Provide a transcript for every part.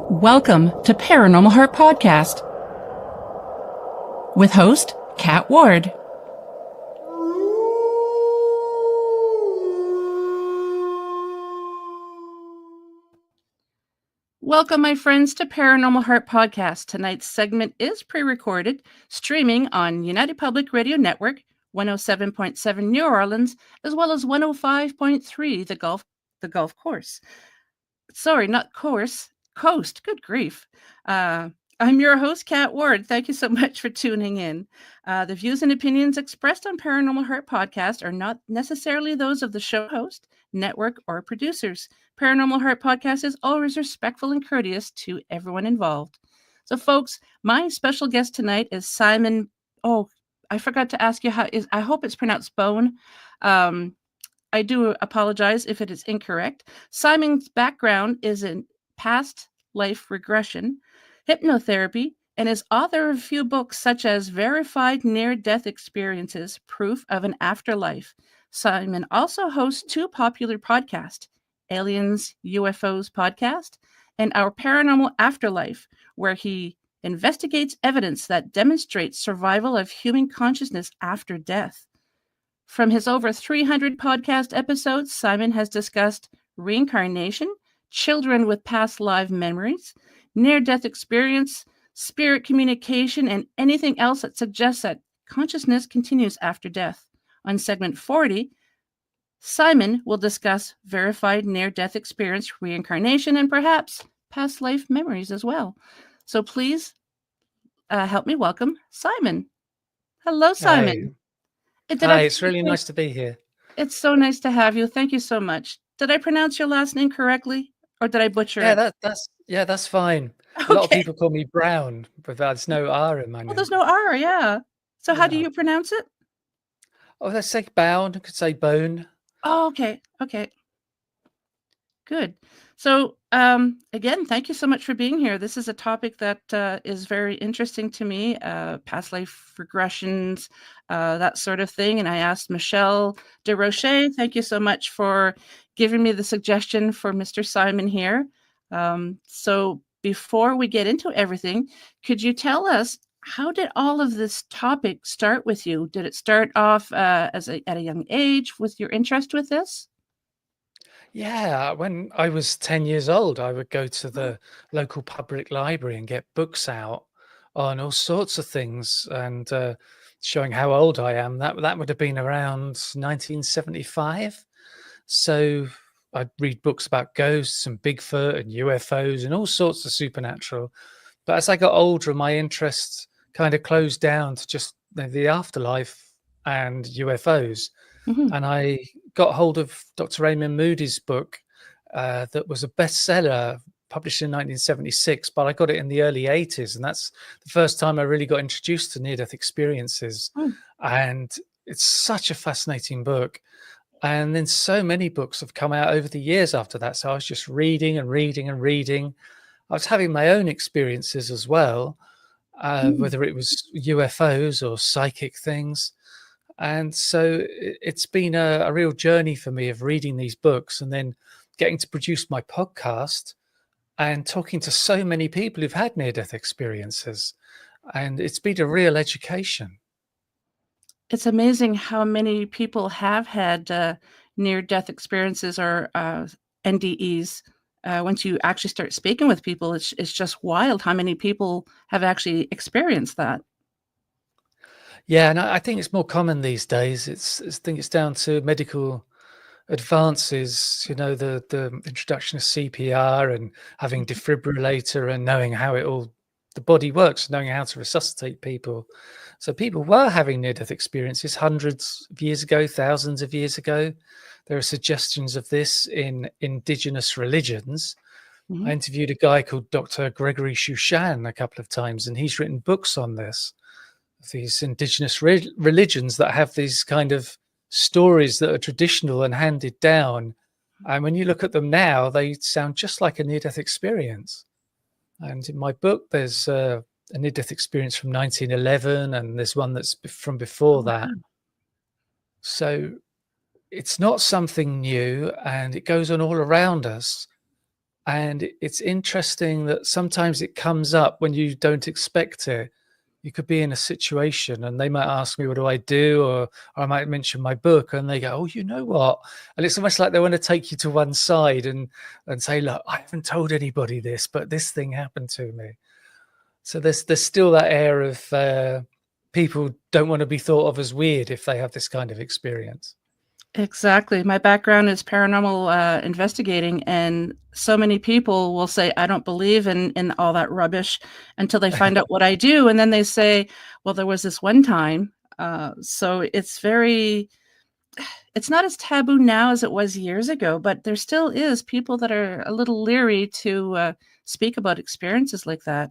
Welcome to Paranormal Heart Podcast with host Kat Ward. Welcome, my friends, to Paranormal Heart Podcast. Tonight's segment is pre-recorded, streaming on United Public Radio Network, 107.7 New Orleans, as well as 105.3 the Gulf Course. Sorry, not course, coast. Good grief. I'm your host, Kat Ward. Thank you so much for tuning in. The views and opinions expressed on Paranormal Heart Podcast are not necessarily those of the show host, network, or producers. Paranormal Heart Podcast is always respectful and courteous to everyone involved. So, folks, my special guest tonight is Simon. Oh, I forgot to ask you I hope it's pronounced Bown. I do apologize if it is incorrect. Simon's background is in Past Life Regression Hypnotherapy and is author of a few books such as Verified Near-Death Experiences, Proof of an Afterlife. Simon also hosts two popular podcasts, Aliens, UFOs podcast, and Our Paranormal Afterlife, where he investigates evidence that demonstrates survival of human consciousness after death. From his over 300 podcast episodes, Simon has discussed reincarnation, children with past life memories, near-death experience, spirit communication, and anything else that suggests that consciousness continues after death. On segment 40, Simon will discuss verified near-death experience, reincarnation, and perhaps past life memories as well. So please help me welcome Simon. Hello, Simon. Hi, it's really nice to be here. It's so nice to have you. Thank you so much. Did I pronounce your last name correctly, or did I butcher it? That's fine. Okay. A lot of people call me Brown, but there's no R in my name. Oh, there's no R, yeah. So how do you pronounce it? Oh, let's say Bown. I could say Bone. Oh, okay. Good. So, again, thank you so much for being here. This is a topic that is very interesting to me, past life regressions, that sort of thing. And I asked Michelle DeRoche, thank you so much for giving me the suggestion for Mr. Simon here. So before we get into everything, could you tell us, how did all of this topic start with you? Did it start off at a young age with your interest with this? Yeah, when I was 10 years old, I would go to the local public library and get books out on all sorts of things and showing how old I am. That would have been around 1975. So I'd read books about ghosts and Bigfoot and UFOs and all sorts of supernatural. But as I got older, my interest kind of closed down to just the afterlife and UFOs. Mm-hmm. And I got hold of Dr. Raymond Moody's book that was a bestseller published in 1976, but I got it in the early 80s. And that's the first time I really got introduced to near-death experiences. And it's such a fascinating book. And then so many books have come out over the years after that. So I was just reading and reading and reading. I was having my own experiences as well, whether it was UFOs or psychic things. And so it's been a real journey for me of reading these books and then getting to produce my podcast and talking to so many people who've had near-death experiences. And it's been a real education. It's amazing how many people have had near-death experiences or NDEs. Once you actually start speaking with people, it's just wild how many people have actually experienced that. Yeah, and I think it's more common these days. I think it's down to medical advances, the introduction of CPR and having defibrillator and knowing how the body works, knowing how to resuscitate people. So people were having near-death experiences hundreds of years ago, thousands of years ago. There are suggestions of this in indigenous religions. I interviewed a guy called Dr. Gregory Shushan a couple of times, and he's written books on this. These indigenous religions that have these kind of stories that are traditional and handed down. And when you look at them now, they sound just like a near-death experience. And in my book, there's a near-death experience from 1911, and there's one that's from before that. So it's not something new, and it goes on all around us. And it's interesting that sometimes it comes up when you don't expect it. You could be in a situation and they might ask me, what do I do? Or I might mention my book and they go, oh, you know what? And it's almost like they want to take you to one side and say, look, I haven't told anybody this, but this thing happened to me. So there's still that air of people don't want to be thought of as weird if they have this kind of experience. Exactly. My background is paranormal investigating, and so many people will say, I don't believe in all that rubbish until they find out what I do. And then they say, well, there was this one time. So it's not as taboo now as it was years ago, but there still is people that are a little leery to speak about experiences like that.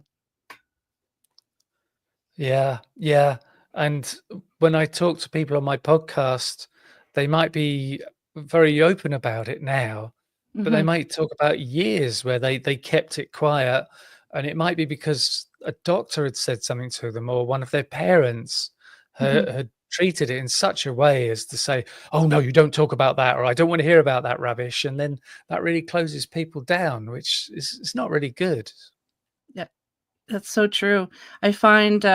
Yeah, yeah. And when I talk to people on my podcast, they might be very open about it now, but they Hmm. might talk about years where they kept it quiet. And it might be because a doctor had said something to them or one of their parents Hmm. had treated it in such a way as to say, oh, no, you don't talk about that, or I don't want to hear about that rubbish. And then that really closes people down, which is not really good. Yeah. That's so true. I find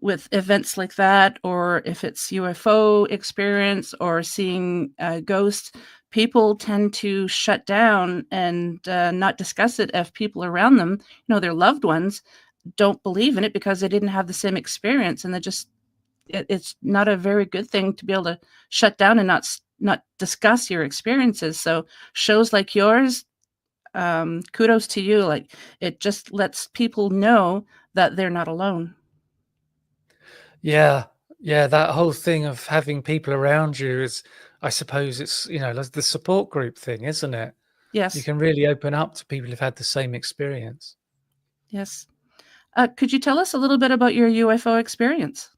with events like that, or if it's UFO experience or seeing ghosts, people tend to shut down and not discuss it if people around them, their loved ones, don't believe in it because they didn't have the same experience, and it's not a very good thing to be able to shut down and not discuss your experiences. So shows like yours, kudos to you. Like, it just lets people know that they're not alone. Yeah, yeah, that whole thing of having people around you is, I suppose it's, like the support group thing, isn't it? You Yes, can really open up to people who've had the same experience. yes. Could you tell us a little bit about your UFO experience?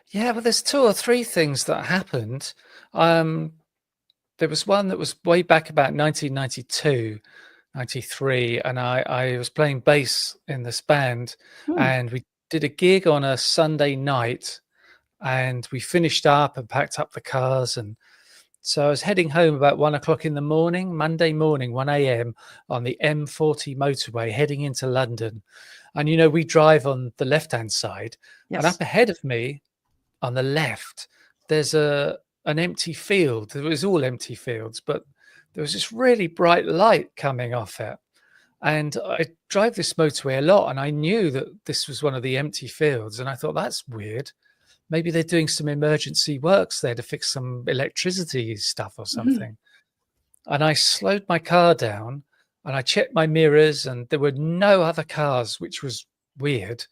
Yeah, well, there's two or three things that happened. Um, there was one that was way back about 1992, 93, and I was playing bass in this band, Hmm. and we did a gig on a Sunday night, and we finished up and packed up the cars. And so I was heading home about 1 o'clock in the morning, Monday morning, 1 a.m. on the M40 motorway heading into London. And, we drive on the left-hand side, and up Yes. ahead of me on the left, there's an empty field. It was all empty fields, but there was this really bright light coming off it. And I drive this motorway a lot, and I knew that this was one of the empty fields. And I thought, that's weird. Maybe they're doing some emergency works there to fix some electricity stuff or Mhm. something. And I slowed my car down and I checked my mirrors, and there were no other cars, which was weird.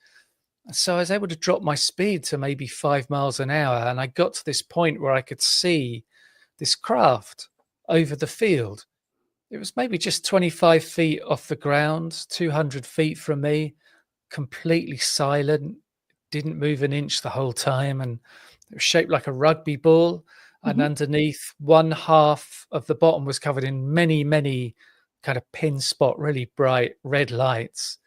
So I was able to drop my speed to maybe 5 miles an hour. And I got to this point where I could see this craft over the field. It was maybe just 25 feet off the ground, 200 feet from me, completely silent, didn't move an inch the whole time, and it was shaped like a rugby ball. And Mhm. underneath, one half of the bottom was covered in many, many kind of pin spot, really bright red lights.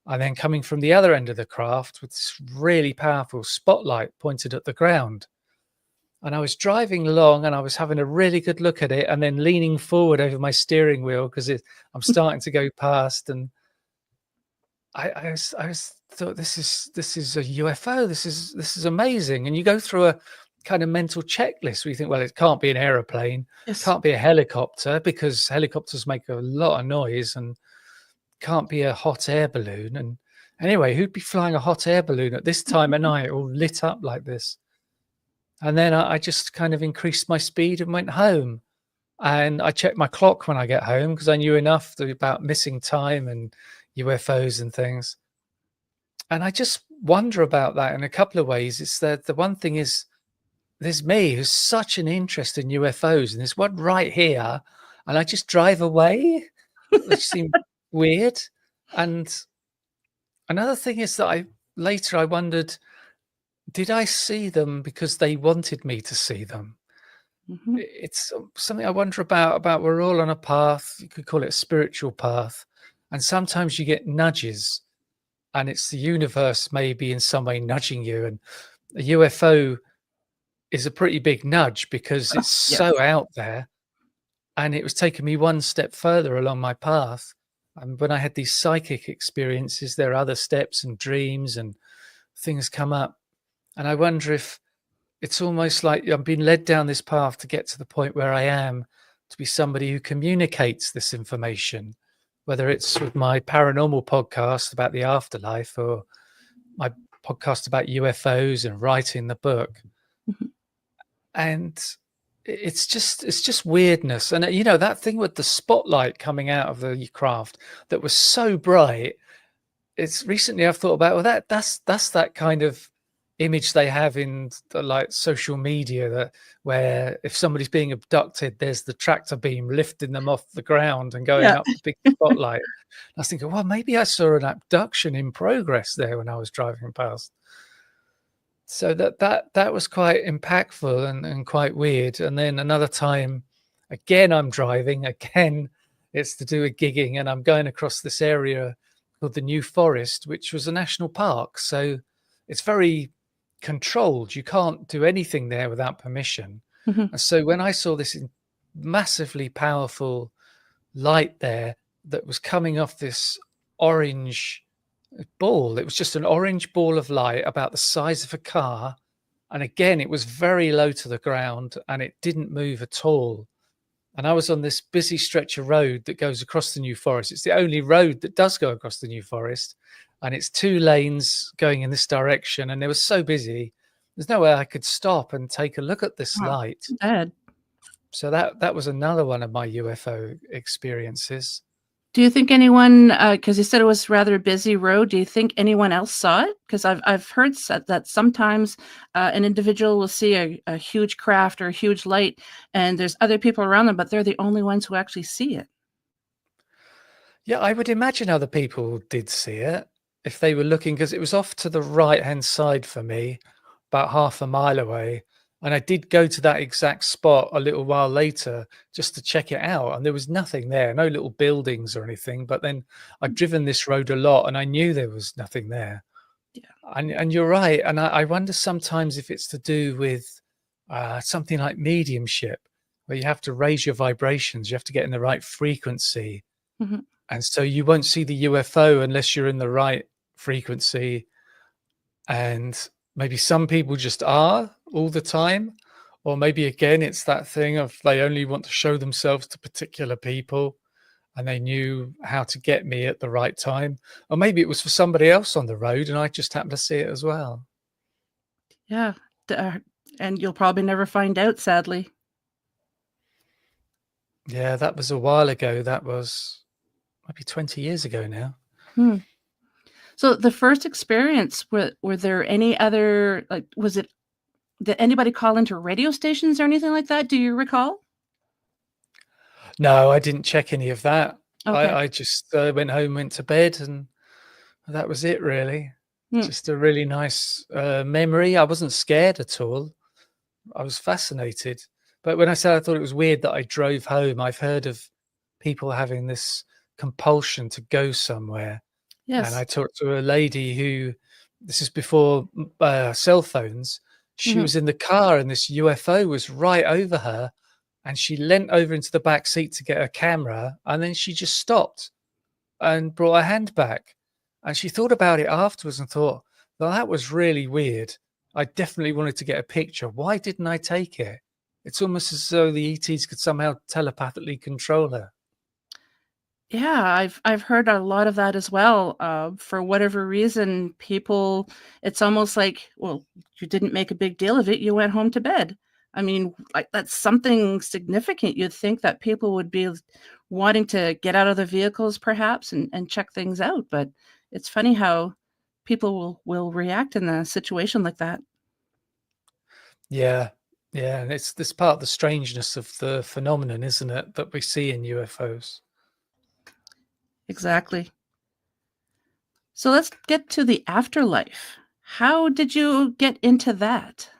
And then coming from the other end of the craft with this really powerful spotlight pointed at the ground. And I was driving along and I was having a really good look at it and then leaning forward over my steering wheel because I'm starting to go past. And I was thought, this is a UFO. This is amazing. And you go through a kind of mental checklist where you think, well, it can't be an aeroplane, Yes. can't be a helicopter because helicopters make a lot of noise, and can't be a hot air balloon. And anyway, who'd be flying a hot air balloon at this time of night, all lit up like this? And then I just kind of increased my speed and went home. And I checked my clock when I get home because I knew enough about missing time and UFOs and things. And I just wonder about that in a couple of ways. It's that the one thing is there's me who's such an interest in UFOs, and there's one right here, and I just drive away, which seemed weird. And another thing is that I wondered, did I see them because they wanted me to see them? Mhm. It's something I wonder about. We're all on a path. You could call it a spiritual path, and sometimes you get nudges, and it's the universe maybe in some way nudging you. And a UFO is a pretty big nudge because it's Yes. so out there. and it was taking me one step further along my path. And when I had these psychic experiences, there are other steps and dreams and things come up. And I wonder if it's almost like I'm being led down this path to get to the point where I am, to be somebody who communicates this information, whether it's with my paranormal podcast about the afterlife or my podcast about UFOs and writing the book. Mhm. And it's just weirdness. And that thing with the spotlight coming out of the craft that was so bright, it's recently I've thought about, well, that's that kind of image they have in the, like, social media, that where if somebody's being abducted, there's the tractor beam lifting them off the ground and going Yeah. up the big spotlight. I was thinking, well, maybe I saw an abduction in progress there when I was driving past. So that was quite impactful and quite weird. And then another time, again, I'm driving. Again, it's to do with gigging, and I'm going across this area called the New Forest, which was a national park. So it's very controlled. You can't do anything there without permission. Mhm. And so when I saw this massively powerful light there that was coming off this orange ball, it was just an orange ball of light about the size of a car. And again, it was very low to the ground and it didn't move at all. And I was on this busy stretch of road that goes across the New Forest. It's the only road that does go across the New Forest. And it's 2 lanes going in this direction. And it was so busy, there's no way I could stop and take a look at this Oh, light. too bad. So that was another one of my UFO experiences. Do you think anyone, because you said it was rather a busy road, do you think anyone else saw it? Because I've heard that sometimes an individual will see a huge craft or a huge light, and there's other people around them, but they're the only ones who actually see it. Yeah, I would imagine other people did see it if they were looking, because it was off to the right-hand side for me, about half a mile away. And I did go to that exact spot a little while later just to check it out. And there was nothing there, no little buildings or anything. But then I'd driven this road a lot and I knew there was nothing there. Yeah. And you're right. And I wonder sometimes if it's to do with something like mediumship, where you have to raise your vibrations, you have to get in the right frequency. Mhm. And so you won't see the UFO unless you're in the right frequency. And maybe some people just are all the time. Or maybe again, it's that thing of they only want to show themselves to particular people and they knew how to get me at the right time. Or maybe it was for somebody else on the road and I just happened to see it as well. Yeah. And you'll probably never find out, sadly. Yeah, that was a while ago. That was maybe 20 years ago now. Hmm. So the first experience, were there any other, like, did anybody call into radio stations or anything like that? Do you recall? No, I didn't check any of that. Okay. I just went home, went to bed, and that was it, really. Hmm. Just a really nice memory. I wasn't scared at all. I was fascinated. But when I said I thought it was weird that I drove home, I've heard of people having this compulsion to go somewhere. And I Yes. talked to a lady who, this is before cell phones, she Mhm. was in the car and this UFO was right over her. And she leant over into the back seat to get her camera. And then she just stopped and brought her hand back. And she thought about it afterwards and thought, well, that was really weird. I definitely wanted to get a picture. Why didn't I take it? It's almost as though the ETs could somehow telepathically control her. Yeah, I've heard a lot of that as well. For whatever reason, people, it's almost like, well, you didn't make a big deal of it. You went home to bed. I mean, like, that's something significant. You'd think that people would be wanting to get out of the vehicles perhaps and check things out. But it's funny how people will react in a situation like that. Yeah. Yeah. And it's this part of the strangeness of the phenomenon, isn't it, that we see in UFOs? Exactly. So let's get to the afterlife. How did you get into that?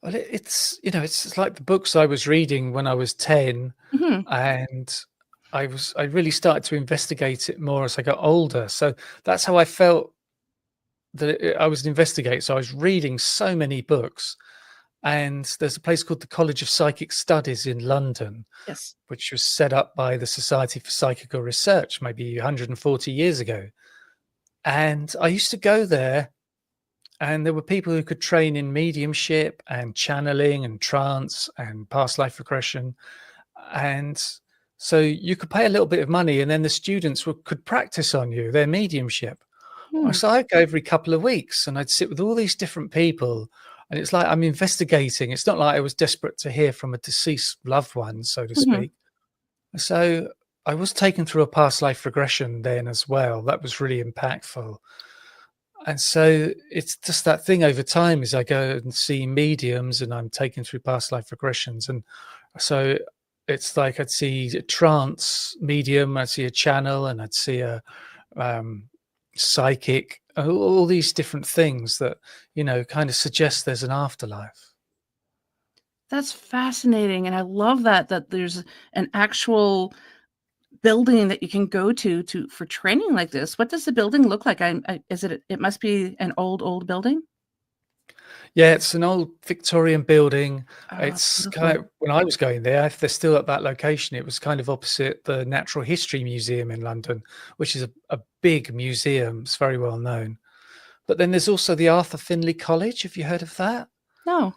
Well, it's like the books I was reading when I was 10, Hmm. and I really started to investigate it more as I got older. So that's how I felt that I was an investigator. So I was reading so many books, And there's a place called the College of Psychic Studies in London, Yes. which was set up by the Society for Psychical Research maybe 140 years ago. And I used to go there, and there were people who could train in mediumship and channeling and trance and past life regression. And so you could pay a little bit of money, and then the students could practice on you, their mediumship. Hmm. So I'd go every couple of weeks, and I'd sit with all these different people, and it's like I'm investigating. It's not like I was desperate to hear from a deceased loved one, so to Mhm. speak. So I was taken through a past life regression then as well. That was really impactful. And so it's just that thing over time as I go and see mediums and I'm taken through past life regressions. And so it's like I'd see a trance medium, I'd see a channel, and I'd see a um, psychic, all these different things that, kind of suggest there's an afterlife. That's fascinating, and I love that there's an actual building that you can go to for training like this. What does the building look like? Is it must be an old building? Yeah, it's an old Victorian building. Oh, It's beautiful. when I was going there, if they're still at that location, it was kind of opposite the Natural History Museum in London, which is a big museum. It's very well known. But then there's also the Arthur Findlay College. Have you heard of that? No.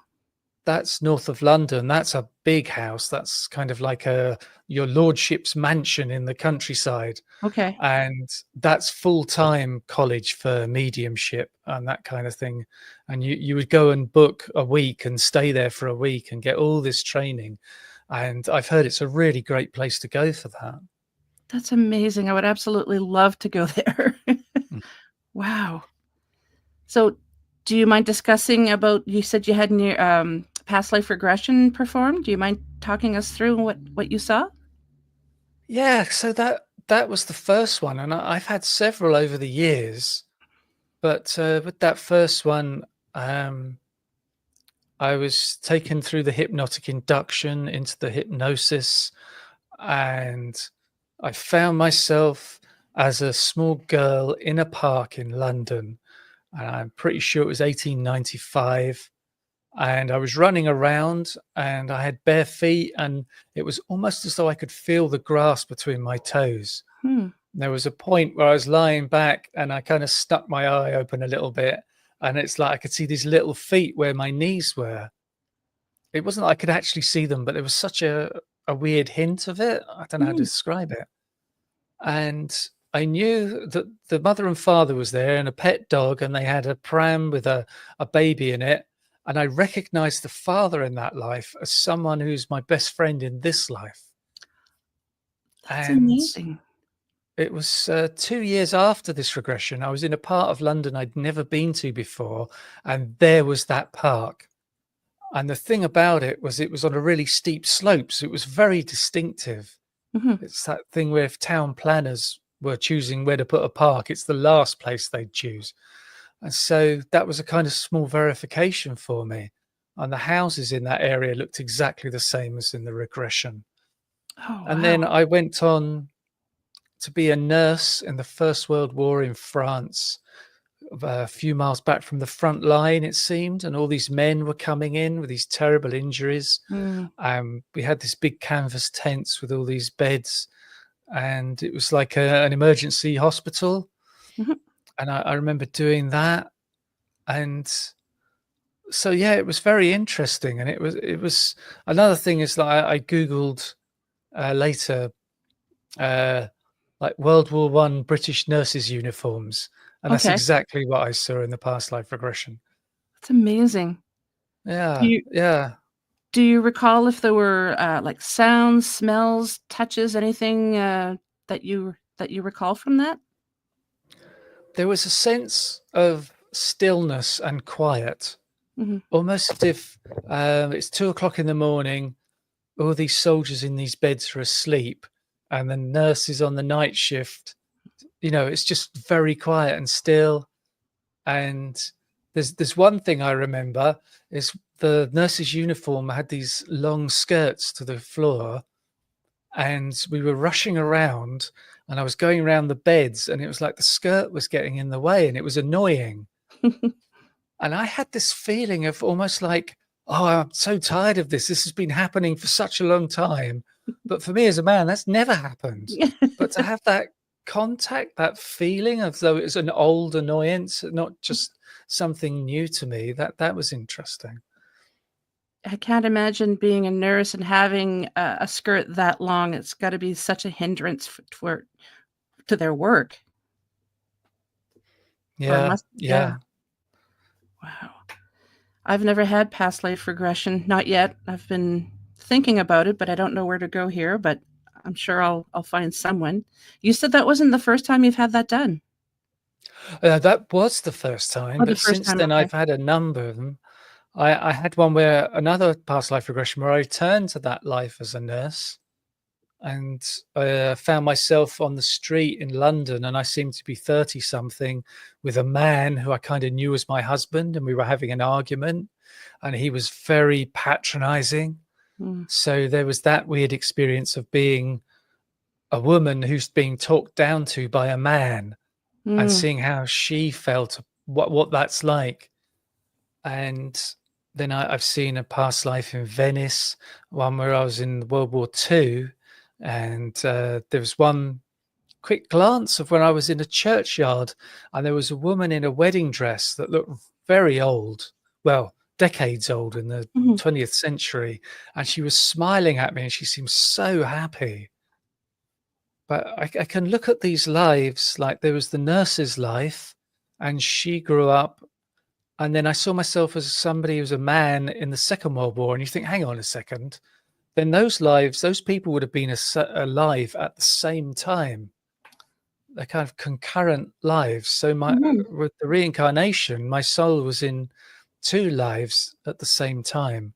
That's north of London. That's a big house. That's kind of like your lordship's mansion in the countryside. Okay. And that's full-time college for mediumship and that kind of thing. And you would go and book a week and stay there for a week and get all this training. And I've heard it's a really great place to go for that. That's amazing. I would absolutely love to go there. Mm. Wow. So, do you mind discussing about you said you had near past life regression performed? Do you mind talking us through what you saw? Yeah, so that was the first one, and I've had several over the years, but with that first one, I was taken through the hypnotic induction into the hypnosis, and I found myself as a small girl in a park in London, and I'm pretty sure it was 1895. And I was running around, and I had bare feet, and it was almost as though I could feel the grass between my toes. Hmm. There was a point where I was lying back, and I kind of stuck my eye open a little bit, and it's like I could see these little feet where my knees were. It wasn't like I could actually see them, but there was such a weird hint of it. I don't know how to Mm. describe it. And I knew that the mother and father was there and a pet dog, and they had a pram with a baby in it. And I recognized the father in that life as someone who's my best friend in this life. That's And amazing. it was 2 years after this regression. I was in a part of London I'd never been to before, and there was that park. And the thing about it was on a really steep slope, so it was very distinctive. Mhm. It's that thing where if town planners were choosing where to put a park, it's the last place they'd choose. And so that was a kind of small verification for me. And the houses in that area looked exactly the same as in the regression. Oh, And wow. then I went on to be a nurse in the First World War in France, a few miles back from the front line, it seemed. And all these men were coming in with these terrible injuries. Mm. We had this big canvas tents with all these beds, and it was like an emergency hospital. Mhm. And I remember doing that. And so, yeah, it was very interesting. And it was another thing is that I Googled later, uh, like World War I British nurses' uniforms. And that's Okay. exactly what I saw in the past life regression. That's amazing. Do Yeah, you yeah. do you recall if there were, like, sounds, smells, touches, anything, that you recall from that? There was a sense of stillness and quiet, Mhm. almost as if it's 2 o'clock in the morning. All these soldiers in these beds are asleep, and the nurses on the night shift. It's just very quiet and still. And there's one thing I remember is the nurse's uniform had these long skirts to the floor, and we were rushing around, and I was going around the beds, and it was like the skirt was getting in the way, and it was annoying. And I had this feeling of almost like, oh, I'm so tired of this. This has been happening for such a long time. But for me as a man, that's never happened. But to have that contact, that feeling as though it's an old annoyance, not just something new to me, that was interesting. I can't imagine being a nurse and having a skirt that long. It's got to be such a hindrance to their work. Yeah. Yeah. Wow. I've never had past life regression, not yet. I've been thinking about it, but I don't know where to go here, but I'm sure I'll find someone. You said that wasn't the first time you've had that done. That was the first time, Oh, the but first since time, then okay. I've had a number of them. I had one where another past life regression where I returned to that life as a nurse, and found myself on the street in London, and I seemed to be 30 something with a man who I kind of knew as my husband, and we were having an argument, and he was very patronizing. Mm. So there was that weird experience of being a woman who's being talked down to by a man, and Mm. seeing how she felt, what that's like. And then I've seen a past life in Venice, one where I was in World War II, and there was one quick glance of when I was in a churchyard, and there was a woman in a wedding dress that looked very old, well, decades old in the Mhm. 20th century, and she was smiling at me, and she seemed so happy. But I can look at these lives, like there was the nurse's life, and she grew up, and then I saw myself as somebody who was a man in the Second World War, and you think, hang on a second, then those lives, those people would have been alive at the same time. They're kind of concurrent lives. So Mhm. with the reincarnation, my soul was in two lives at the same time.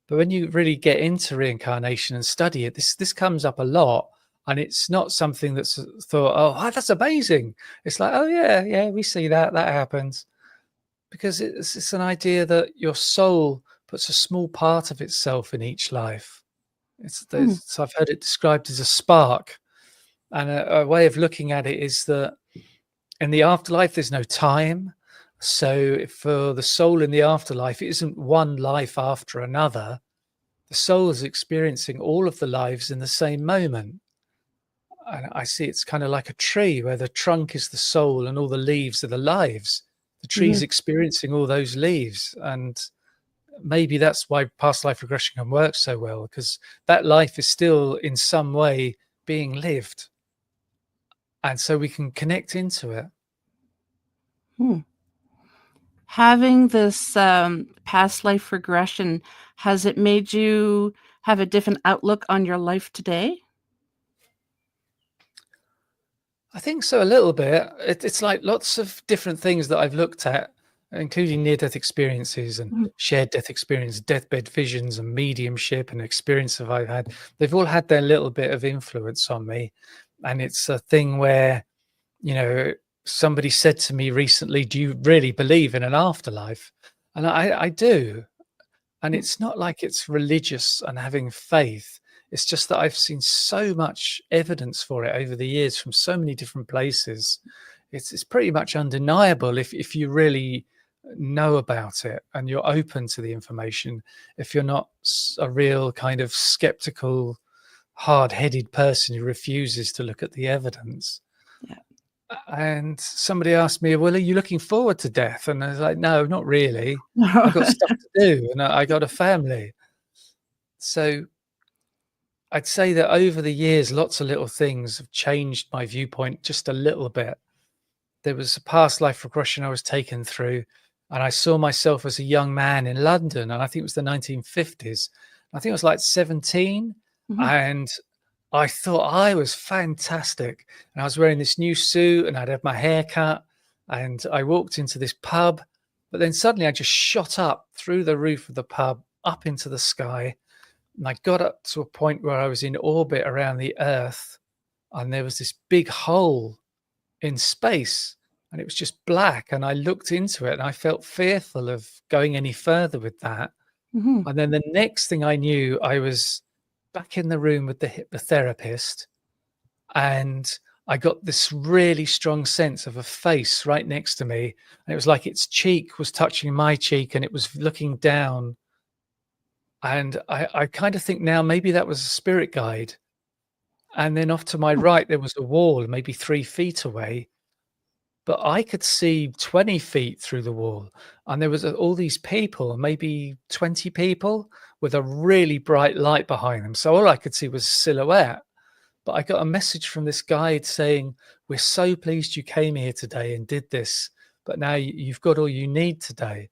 But when you really get into reincarnation and study it, this comes up a lot, and it's not something that's thought, oh, that's amazing. It's like, oh yeah, we see that happens, because it's an idea that your soul puts a small part of itself in each life. Mm. So I've heard it described as a spark, and a way of looking at it is that in the afterlife there's no time. So for the soul in the afterlife, it isn't one life after another. The soul is experiencing all of the lives in the same moment. And I see it's kind of like a tree where the trunk is the soul and all the leaves are the lives. The tree's Mhm. experiencing all those leaves. And maybe that's why past life regression can work so well, because that life is still in some way being lived. And so we can connect into it. Hmm. Having this past life regression, has it made you have a different outlook on your life today? I think so, a little bit. It's like lots of different things that I've looked at, including near-death experiences and Mhm. shared death experience, deathbed visions and mediumship and experience that I've had. They've all had their little bit of influence on me. And it's a thing where, you know, somebody said to me recently, do you really believe in an afterlife? And I do. And Mm. it's not like it's religious and having faith. It's just that I've seen so much evidence for it over the years from so many different places. It's pretty much undeniable if you really know about it and you're open to the information. If you're not a real kind of skeptical, hard-headed person who refuses to look at the evidence. Yeah. And somebody asked me, well, are you looking forward to death? And I was like, no, not really. I got stuff to do, and I got a family. So I'd say that over the years, lots of little things have changed my viewpoint just a little bit. There was a past life regression I was taken through, and I saw myself as a young man in London, and I think it was the 1950s. I think I was like 17, Mhm. and I thought I was fantastic. And I was wearing this new suit, and I'd had my hair cut, and I walked into this pub, but then suddenly I just shot up through the roof of the pub, up into the sky, and I got up to a point where I was in orbit around the Earth, and there was this big hole in space, and it was just black. And I looked into it, and I felt fearful of going any further with that. Mhm. And then the next thing I knew, I was back in the room with the hypnotherapist, and I got this really strong sense of a face right next to me. And it was like its cheek was touching my cheek, and it was looking down And I kind of think now maybe that was a spirit guide. And then off to my right, there was a wall, maybe 3 feet away, but I could see 20 feet through the wall. And there was all these people, maybe 20 people with a really bright light behind them. So all I could see was a silhouette. But I got a message from this guide saying, "We're so pleased you came here today and did this, but now you've got all you need today."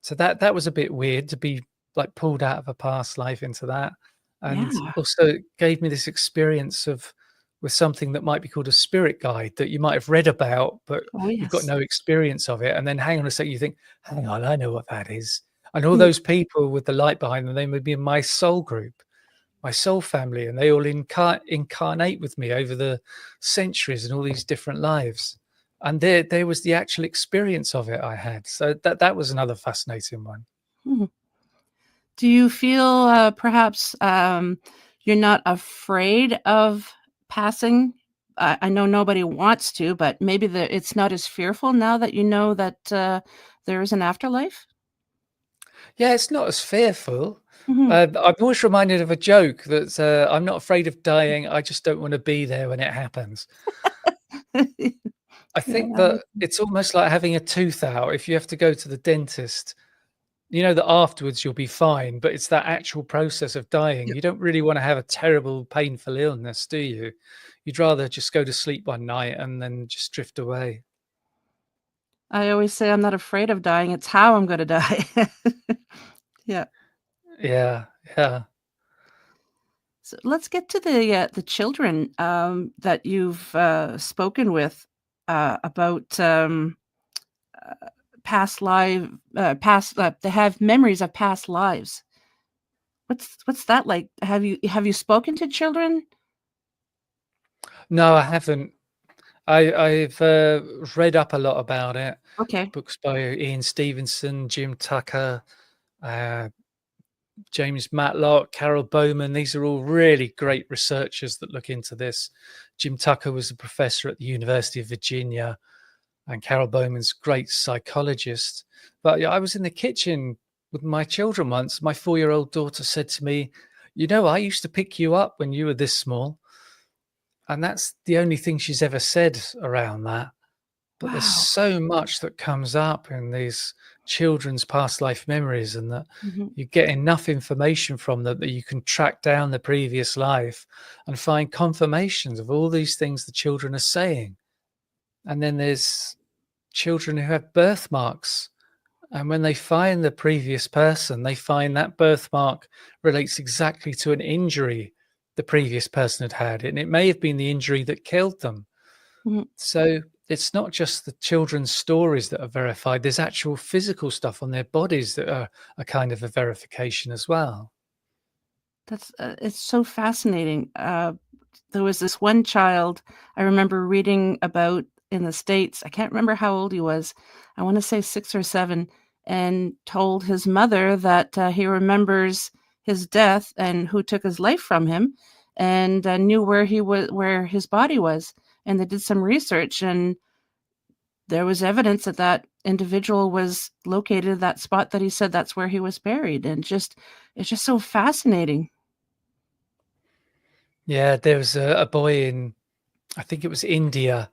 So that was a bit weird to be, like, pulled out of a past life into that, and Yeah. also it gave me this experience of with something that might be called a spirit guide that you might have read about, but Oh, you've got yes. no experience of it, and then hang on a second, you think, "Hang on, I know what that is." And all Mm. those people with the light behind them, they would be in my soul group, my soul family, and they all incarnate with me over the centuries and all these different lives. And there was the actual experience of it I had. So that was another fascinating one. Mhm. Do you feel, perhaps, you're not afraid of passing? I know nobody wants to, but maybe it's not as fearful now that you know that, there is an afterlife? Yeah, it's not as fearful. Mhm. I'm always reminded of a joke that I'm not afraid of dying. I just don't want to be there when it happens. I Yeah, think that that makes it's almost like having a tooth out. If you have to go to the dentist, you know that afterwards you'll be fine, but it's that actual process of dying. yeah. You don't really want to have a terrible, painful illness, do you? You'd rather just go to sleep one night and then just drift away. I always say I'm not afraid of dying, it's how I'm gonna die. Yeah. Yeah, yeah. So let's get to the children, that you've, spoken with, about, uh, they have memories of past lives. What's that like? Have you spoken to children? No, I haven't. I've read up a lot about it. Okay. Books by Ian Stevenson, Jim Tucker, uh, James Matlock, Carol Bowman. These are all really great researchers that look into this. Jim Tucker was a professor at the University of Virginia, and Carol Bowman's a great psychologist. But yeah, I was in the kitchen with my children once. My 4-year-old daughter said to me, "You know, I used to pick you up when you were this small." And that's the only thing she's ever said around that. But there's Wow. so much that comes up in these children's past life memories, and that Mhm, you get enough information from them that you can track down the previous life and find confirmations of all these things the children are saying. And then there's children who have birthmarks. And when they find the previous person, they find that birthmark relates exactly to an injury the previous person had had. And it may have been the injury that killed them. mhm. So it's not just the children's stories that are verified. There's actual physical stuff on their bodies that are a kind of a verification as well. It's so fascinating. There was this one child I remember reading about in the States. I can't remember how old he was. I wanna say 6 or 7, and told his mother that, he remembers his death and who took his life from him, and, knew where his body was, and they did some research, and there was evidence that that individual was located at that spot that he said that's where he was buried, and it's just so fascinating. Yeah, there was a boy in, I think it was India,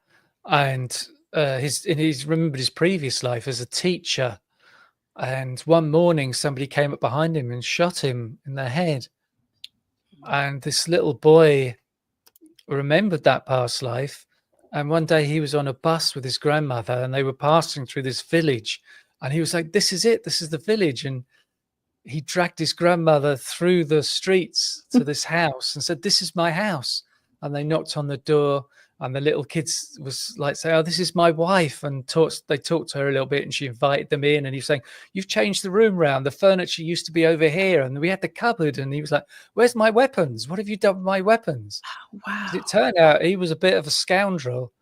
and he's remembered his previous life as a teacher. And one morning, somebody came up behind him and shot him in the head. And this little boy remembered that past life. And one day he was on a bus with his grandmother, and they were passing through this village. And he was like, "This is it. This is the village." And he dragged his grandmother through the streets to this house and said, "This is my house." And they knocked on the door, and the little kids was like, "Say, oh, this is my wife." And they talked to her a little bit, and she invited them in. And he was saying, "You've changed the room round. The furniture used to be over here, and we had the cupboard." And he was like, "Where's my weapons? What have you done with my weapons?" Because it Wow. turned out he was a bit of a scoundrel.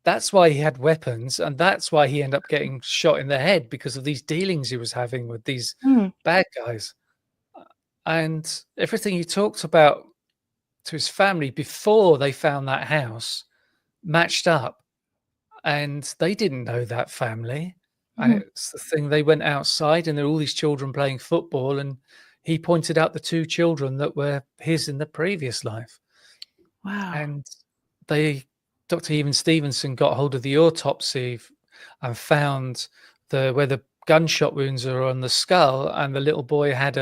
That's why he had weapons, and that's why he ended up getting shot in the head, because of these dealings he was having with these Mm, bad guys. And everything he talked about to his family before they found that house matched up, and they didn't know that family. And mhm. it's the thing, they went outside and there were all these children playing football, and he pointed out the two children that were his in the previous life. Wow. And Dr. Even Stevenson got hold of the autopsy and found where the gunshot wounds are on the skull, and the little boy had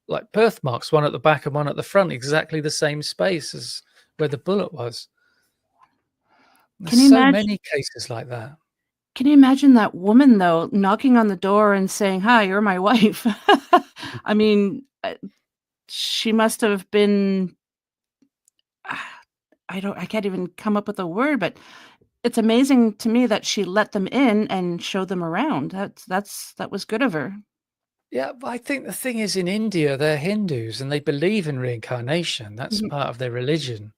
like birthmarks, one at the back and one at the front, exactly the same space as where the bullet was. There's Can you so imagine? many cases like that. Can you imagine that woman though knocking on the door and saying, "Hi, you're my wife"? I mean, she must have been. I can't even come up with a word, but it's amazing to me that she let them in and showed them around. That was good of her. Yeah, but I think the thing is, in India, they're Hindus and they believe in reincarnation. That's Mhm. part of their religion.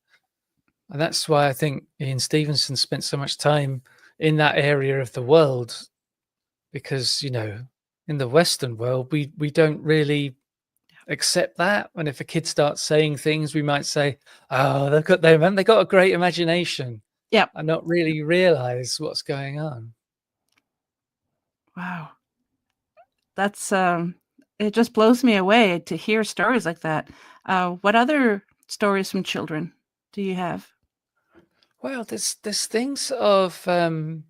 And that's why I think Ian Stevenson spent so much time in that area of the world, because, in the Western world, we don't really accept that. And if a kid starts saying things, we might say, "Oh, they got a great imagination," Yep. and not really realize what's going on. Wow. That's it just blows me away to hear stories like that. What other stories from children do you have? Well, there's things of when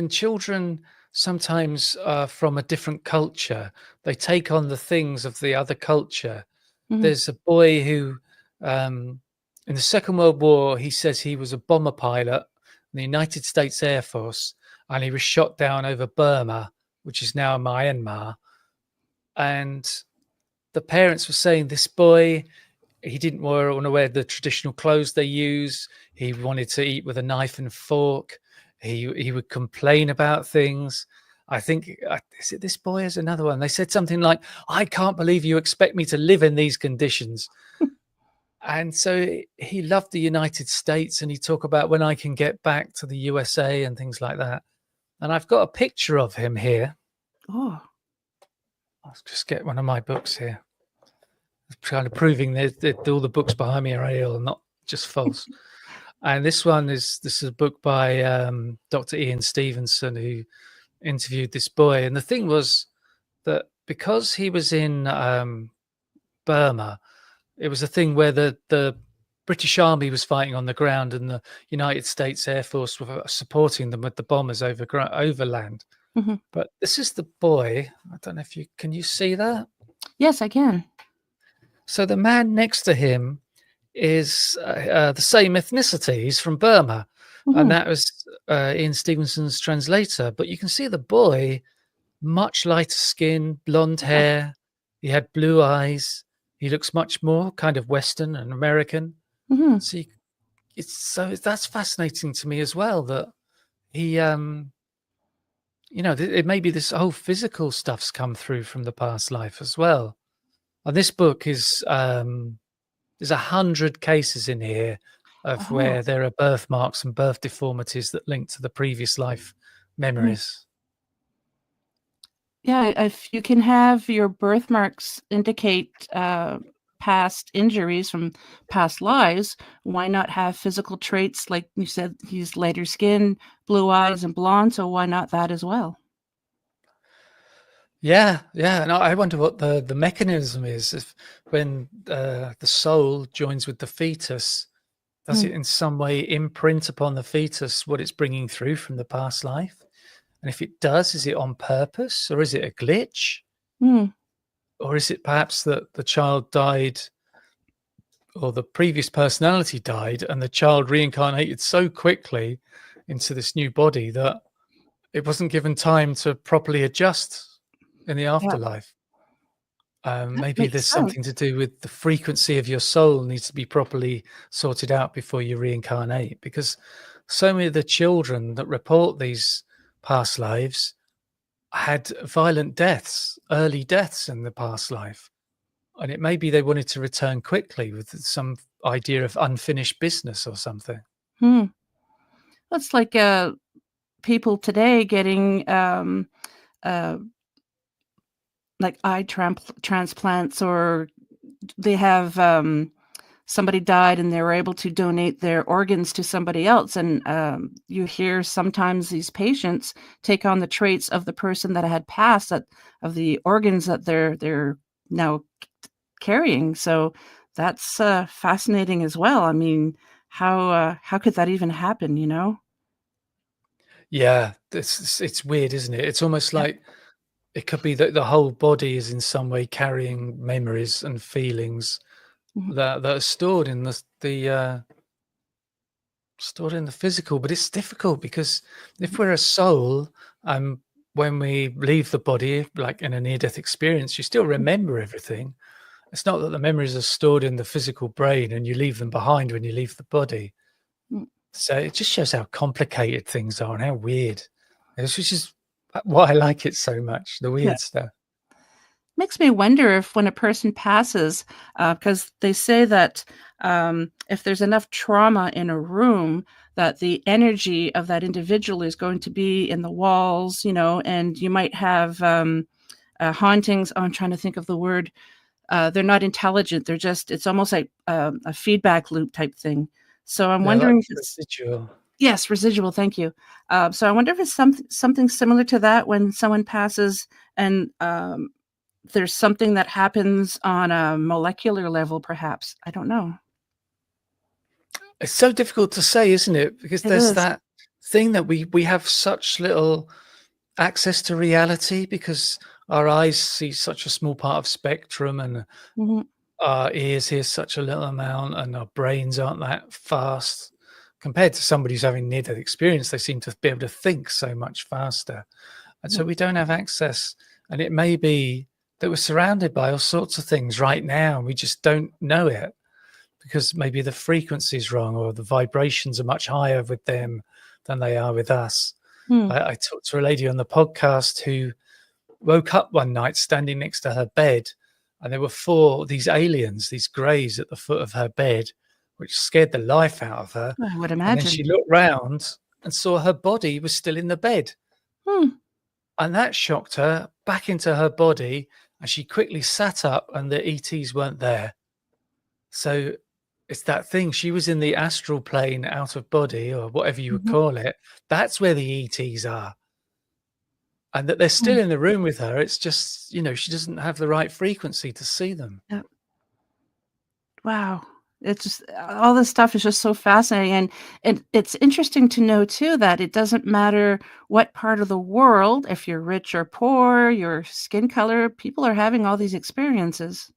children sometimes are from a different culture, they take on the things of the other culture. Mhm. There's a boy who, in the Second World War, he says he was a bomber pilot in the United States Air Force, and he was shot down over Burma, which is now Myanmar. And the parents were saying this boy, he didn't want to wear the traditional clothes they use. He wanted to eat with a knife and fork. He would complain about things. I think, is it this boy? Is another one. They said something like, "I can't believe you expect me to live in these conditions." And so he loved the United States, and he talked about when I can get back to the USA and things like that. And I've got a picture of him here. Oh. I'll just get one of my books here, kind of proving that all the books behind me are real and not just false. And this is a book by Dr. Ian Stevenson, who interviewed this boy. And the thing was that because he was in Burma, it was a thing where the British Army was fighting on the ground, and the United States Air Force were supporting them with the bombers overland. Mhm. But this is the boy. I don't know if can you see that? Yes, I can. So the man next to him is the same ethnicity. He's from Burma, and Mhm. that was Ian Stevenson's translator. But you can see the boy, much lighter skin, blonde Yeah. hair. He had blue eyes. He looks much more kind of Western and American. Mhm. So that's fascinating to me as well. That he, it maybe this whole physical stuff's come through from the past life as well. And this book is there's 100 cases in here of Oh. where there are birthmarks and birth deformities that link to the previous life Mhm. memories. Yeah, if you can have your birthmarks indicate past injuries from past lives, why not have physical traits like you said? He's lighter skin, blue eyes, and blonde, so why not that as well? Yeah, yeah. And I wonder what the mechanism is, if when the soul joins with the fetus, does Mm. it in some way imprint upon the fetus what it's bringing through from the past life? And if it does, is it on purpose, or is it a glitch? Mm. Or is it perhaps that the child died, or the previous personality died, and the child reincarnated so quickly into this new body that it wasn't given time to properly adjust in the Yeah, afterlife? that Maybe makes there's sense. something to do with the frequency of your soul needs to be properly sorted out before you reincarnate, because so many of the children that report these past lives had violent deaths, early deaths in the past life. And it may be they wanted to return quickly with some idea of unfinished business or something. Hmm. That's like people today getting uh, like eye transplants, or they have somebody died and they were able to donate their organs to somebody else. And you hear sometimes these patients take on the traits of the person that had passed, that of the organs that they're now carrying. So that's fascinating as well. I mean, how could that even happen? You know? Yeah, it's weird, isn't it? It's almost Yeah. like it could be that the whole body is in some way carrying memories and feelings Mhm. that are stored in stored in the physical. But it's difficult because if we're a soul, when we leave the body, like in a near-death experience, you still remember everything. It's not that the memories are stored in the physical brain and you leave them behind when you leave the body. Mm. So it just shows how complicated things are and how weird. It's which is why I like it so much, the Yeah. weird stuff. Makes me wonder if when a person passes, because they say that if there's enough trauma in a room, that the energy of that individual is going to be in the walls, and you might have hauntings. Oh, I'm trying to think of the word. They're not intelligent. It's almost like a feedback loop type thing. So I'm They're like wondering if it's, residual. yes, residual. Thank you. So I wonder if it's something similar to that when someone passes and there's something that happens on a molecular level, perhaps. I don't know. It's so difficult to say, isn't it? Because It there's is. that thing that we have such little access to reality because our eyes see such a small part of spectrum and Mhm, our ears hear such a little amount and our brains aren't that fast. Compared to somebody who's having near-death experience, they seem to be able to think so much faster. And so mhm, we don't have access. And it may be that we're surrounded by all sorts of things right now, and we just don't know it because maybe the frequency is wrong or the vibrations are much higher with them than they are with us. hmm. I talked to a lady on the podcast who woke up one night standing next to her bed, and there were these aliens, these greys at the foot of her bed, which scared the life out of her. I would And then imagine. she looked round and saw her body was still in the bed. Hmm, And that shocked her back into her body, and she quickly sat up, and the ETs weren't there. So it's that thing. She was in the astral plane out of body, or whatever you would mhm, call it. That's where the ETs are. And that they're hmm. still in the room with her. It's just, she doesn't have the right frequency to see them. Yep. Wow. It's just all this stuff is just so fascinating, and it's interesting to know too that it doesn't matter what part of the world, if you're rich or poor, your skin color, people are having all these experiences.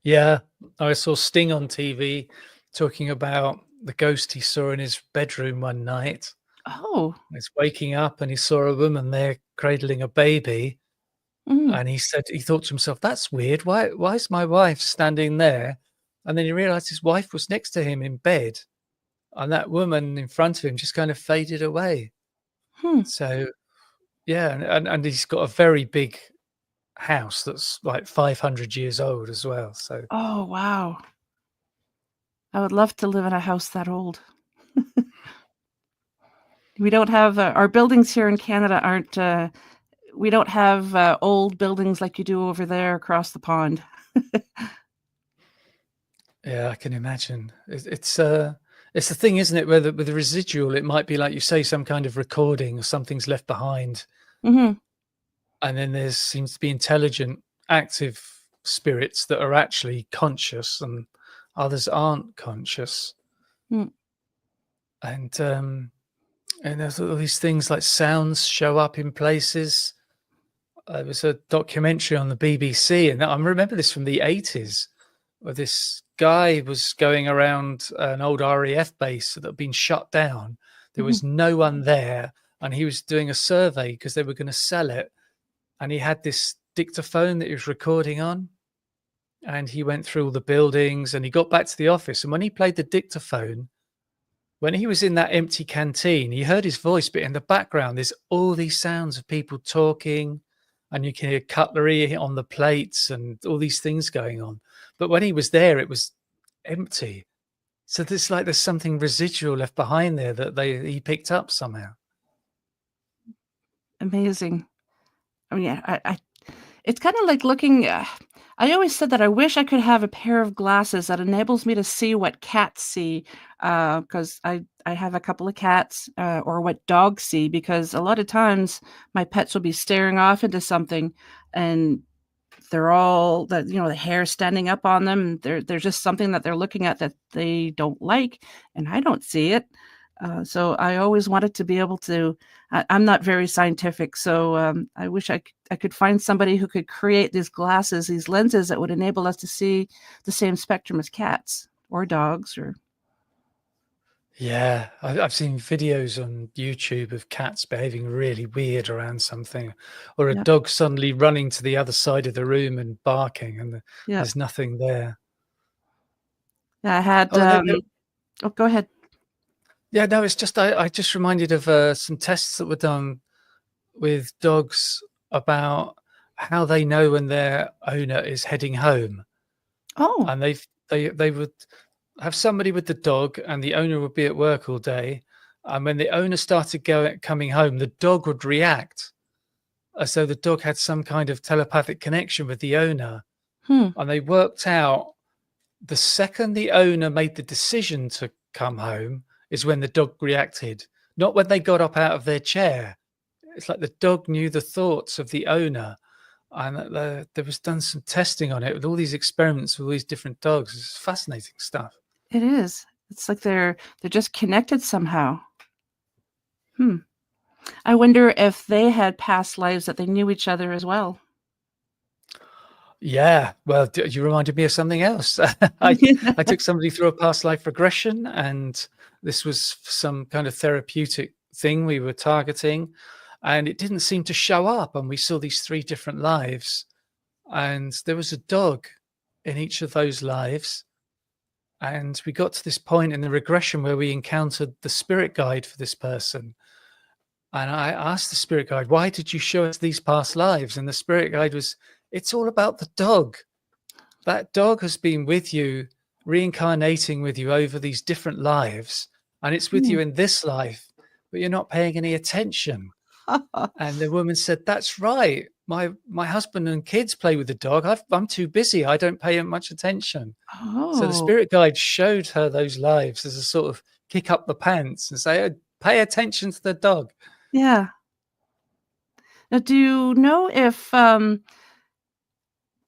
Yeah, I saw Sting on TV talking about the ghost he saw in his bedroom one night. Oh. He's waking up and he saw a woman there cradling a baby. Mhm, And he thought to himself, "That's weird. Why is my wife standing there?" And then he realized his wife was next to him in bed, and that woman in front of him just kind of faded away. hmm. So, yeah, and he's got a very big house that's like 500 years old as well. So, Oh, wow. I would love to live in a house that old. We don't have, our buildings here in Canada aren't, we don't have, old buildings like you do over there across the pond. yeah, I can imagine. It's the thing, isn't it? With the residual, it might be like you say, some kind of recording or something's left behind. Mhm, And then there seems to be intelligent, active spirits that are actually conscious, and others aren't conscious. mm, And there's all these things like sounds show up in places. There was a documentary on the BBC, and I remember this from the 80s, where this guy was going around an old RAF base that had been shut down. There mhm, was no one there, and he was doing a survey because they were going to sell it. And he had this dictaphone that he was recording on, and he went through all the buildings, and he got back to the office. And when he played the dictaphone, when he was in that empty canteen, he heard his voice, but in the background, there's all these sounds of people talking, and you can hear cutlery on the plates and all these things going on. But when he was there, it was empty. So there's something residual left behind there that he picked up somehow. amazing. I mean, I it's kinda like looking, I always said that I wish I could have a pair of glasses that enables me to see what cats see, because I have a couple of cats, or what dogs see, because a lot of times my pets will be staring off into something, and they're all the hair standing up on them. There's just something that they're looking at that they don't like, and I don't see it. So I always wanted to be able to. I'm not very scientific, so I wish I could find somebody who could create these glasses, these lenses that would enable us to see the same spectrum as cats or dogs. Or Yeah, I've seen videos on YouTube of cats behaving really weird around something, or a yeah, dog suddenly running to the other side of the room and barking, and yeah, there's nothing there. yeah. I had. Oh, Oh, go ahead. yeah, no, it's just I just reminded of some tests that were done with dogs about how they know when their owner is heading home, Oh, and they would have somebody with the dog, and the owner would be at work all day, and when the owner started coming home, the dog would react as though the dog had some kind of telepathic connection with the owner, hmm. and they worked out the second the owner made the decision to come home is when the dog reacted, not when they got up out of their chair. It's like the dog knew the thoughts of the owner, and there was done some testing on it with all these experiments with all these different dogs. It's fascinating stuff. It is. It's like they're just connected somehow. Hmm. I wonder if they had past lives that they knew each other as well. Yeah, well, you reminded me of something else. I took somebody through a past life regression, and this was some kind of therapeutic thing we were targeting, and it didn't seem to show up. And we saw these 3 different lives, and there was a dog in each of those lives. And we got to this point in the regression where we encountered the spirit guide for this person. And I asked the spirit guide, "Why did you show us these past lives?" And the spirit guide was, "It's all about the dog. That dog has been with you, reincarnating with you over these different lives, and it's with Hmm. you in this life, but you're not paying any attention." And the woman said, "That's right. My husband and kids play with the dog. I'm too busy. I don't pay him much attention." So the Oh, spirit guide showed her those lives as a sort of kick up the pants and say, "Oh, pay attention to the dog." yeah. Now, do you know if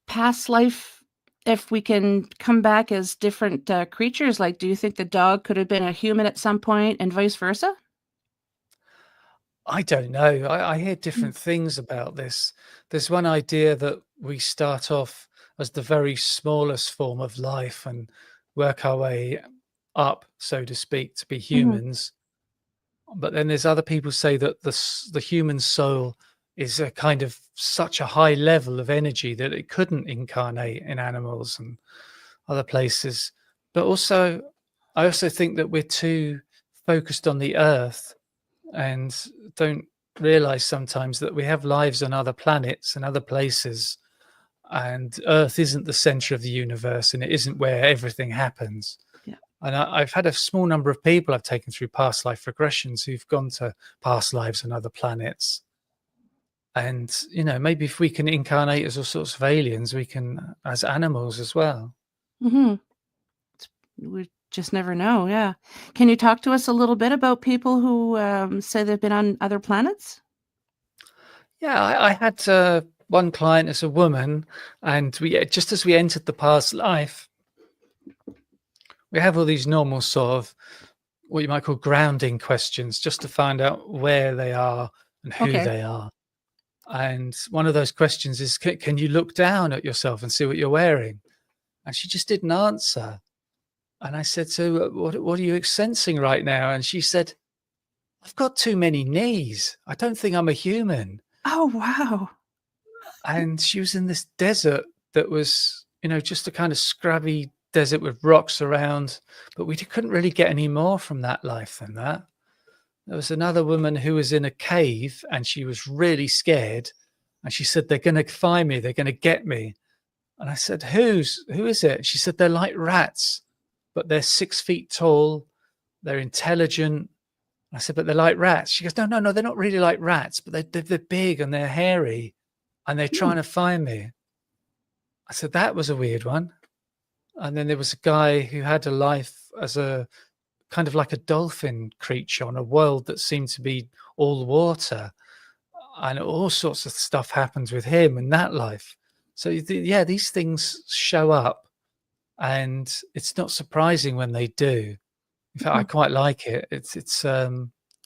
past life, if we can come back as different creatures? Like, do you think the dog could have been a human at some point, and vice versa? I don't know. I hear Mm. different things about this. There's one idea that we start off as the very smallest form of life and work our way up, so to speak, to be Mhm. humans. But then there's other people say that the human soul is a kind of such a high level of energy that it couldn't incarnate in animals and other places. But also, I also think that we're too focused on the earth and don't realize sometimes that we have lives on other planets and other places, and earth isn't the center of the universe, and it isn't where everything happens. Yeah. And I've had a small number of people I've taken through past life regressions who've gone to past lives on other planets, and maybe if we can incarnate as all sorts of aliens, we can as animals as well. Mhm. We just never know. Yeah. Can you talk to us a little bit about people who say they've been on other planets? Yeah, I had one client as a woman, and we just as we entered the past life, we have all these normal sort of what you might call grounding questions just to find out where they are and who Okay. they are. And one of those questions is, can you look down at yourself and see what you're wearing? And she just didn't answer. And I said, "So what are you sensing right now?" And she said, "I've got too many knees. I don't think I'm a human." Oh, wow. And she was in this desert that was, just a kind of scrubby desert with rocks around, but we couldn't really get any more from that life than that. There was another woman who was in a cave and she was really scared. And she said, "They're going to find me. They're going to get me." And I said, who is it? She said, "They're like rats, but they're 6 feet tall. They're intelligent." I said, "But they're like rats." She goes, "No, no, no, they're not really like rats, but they're big and they're hairy and they're Hmm. trying to find me." I said, that was a weird one. And then there was a guy who had a life as a kind of like a dolphin creature on a world that seemed to be all water, and all sorts of stuff happens with him in that life. So yeah, these things show up, and it's not surprising when they do. In fact, I Mhm. quite like it. It's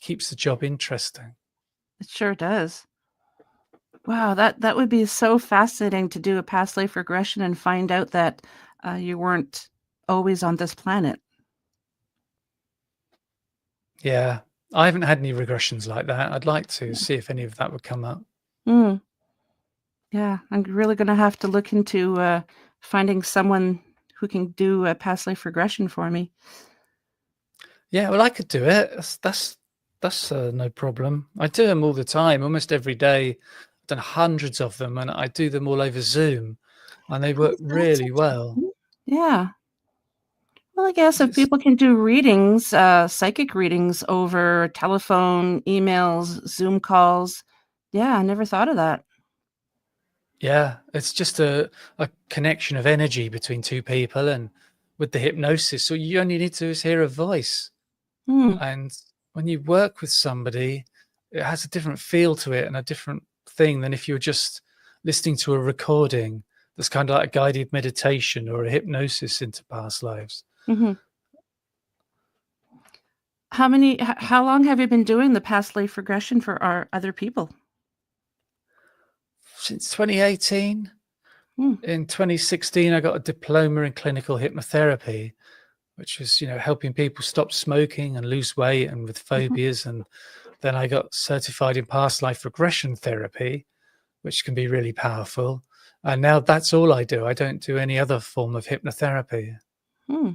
keeps the job interesting. It sure does. Wow, that would be so fascinating to do a past life regression and find out that, you weren't always on this planet. Yeah, I haven't had any regressions like that. I'd like to see if any of that would come up. Mm, yeah, I'm really gonna have to look into, finding someone who can do a past life regression for me. Yeah, well, I could do it. That's no problem. I do them all the time, almost every day. I've done hundreds of them, and I do them all over Zoom, and they work That's really well. interesting. Yeah. Well, I guess if It's people can do readings, psychic readings over telephone, emails, Zoom calls. Yeah, I never thought of that. yeah, it's just a connection of energy between two people, and with the hypnosis, all you only need to is hear a voice. Hmm, And when you work with somebody, it has a different feel to it and a different thing than if you're just listening to a recording that's kind of like a guided meditation or a hypnosis into past lives. mhm. How long have you been doing the past life regression for our other people? Since 2018, Hmm, in 2016, I got a diploma in clinical hypnotherapy, which was, helping people stop smoking and lose weight and with mhm, phobias. And then I got certified in past life regression therapy, which can be really powerful. And now that's all I do. I don't do any other form of hypnotherapy. hmm.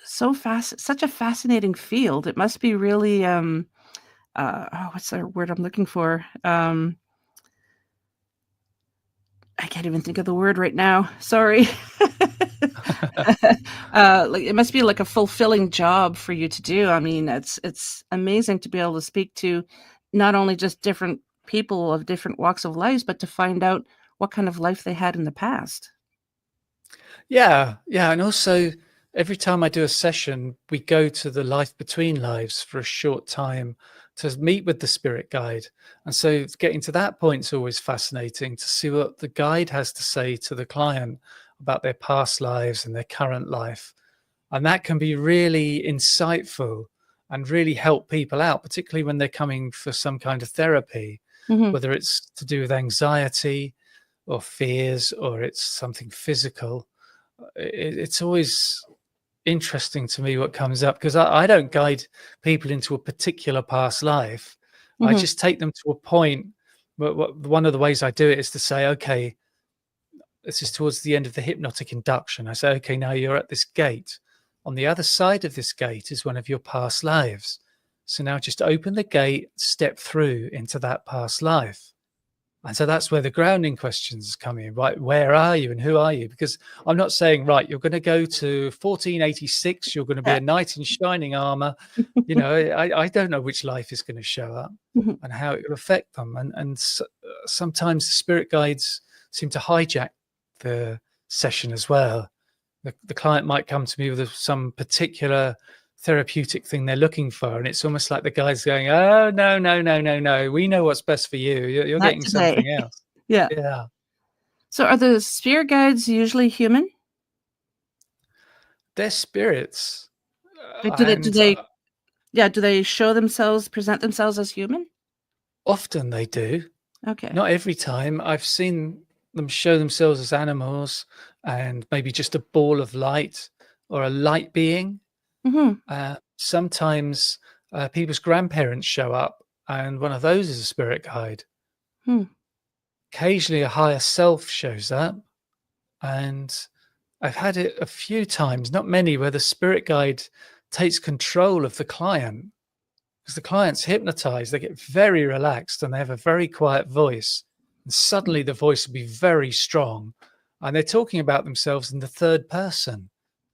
Such a fascinating field. It must be really, what's the word I'm looking for? I can't even think of the word right now. Sorry. Like, it must be like a fulfilling job for you to do. I mean, it's amazing to be able to speak to not only just different people of different walks of lives, but to find out what kind of life they had in the past. Yeah, yeah. And also, every time I do a session, we go to the life between lives for a short time to meet with the spirit guide. And so, getting to that point is always fascinating to see what the guide has to say to the client about their past lives and their current life. And that can be really insightful and really help people out, particularly when they're coming for some kind of therapy, Mhm, whether it's to do with anxiety or fears or it's something physical. It's always interesting to me what comes up because I don't guide people into a particular past life. I mhm, just take them to a point. One of the ways I do it is to say, okay, this is towards the end of the hypnotic induction. I say, okay, now you're at this gate. On the other side of this gate is one of your past lives. So now just open the gate, step through into that past life. And so that's where the grounding questions come in, right? Where are you and who are you? Because I'm not saying, right, you're going to go to 1486, you're going to be yeah. a knight in shining armor. I don't know which life is going to show up Mhm. and how it will affect them. And sometimes the spirit guides seem to hijack the session as well. The client might come to me with some particular therapeutic thing they're looking for, and it's almost like the guy's going, "Oh, no, no, no, no, no. We know what's best for you. You're Not getting today. something else." Yeah. Yeah, So are the spirit guides usually human? they're spirits, Like, do and they yeah, do they show themselves, present themselves as human? often they do. Okay. Not every time. I've seen them show themselves as animals and maybe just a ball of light or a light being. Mhm. Sometimes people's grandparents show up, and one of those is a spirit guide. Hmm. Occasionally, a higher self shows up, and I've had it a few times, not many, where the spirit guide takes control of the client because the client's hypnotized. They get very relaxed and they have a very quiet voice. And suddenly, the voice will be very strong, and they're talking about themselves in the third person,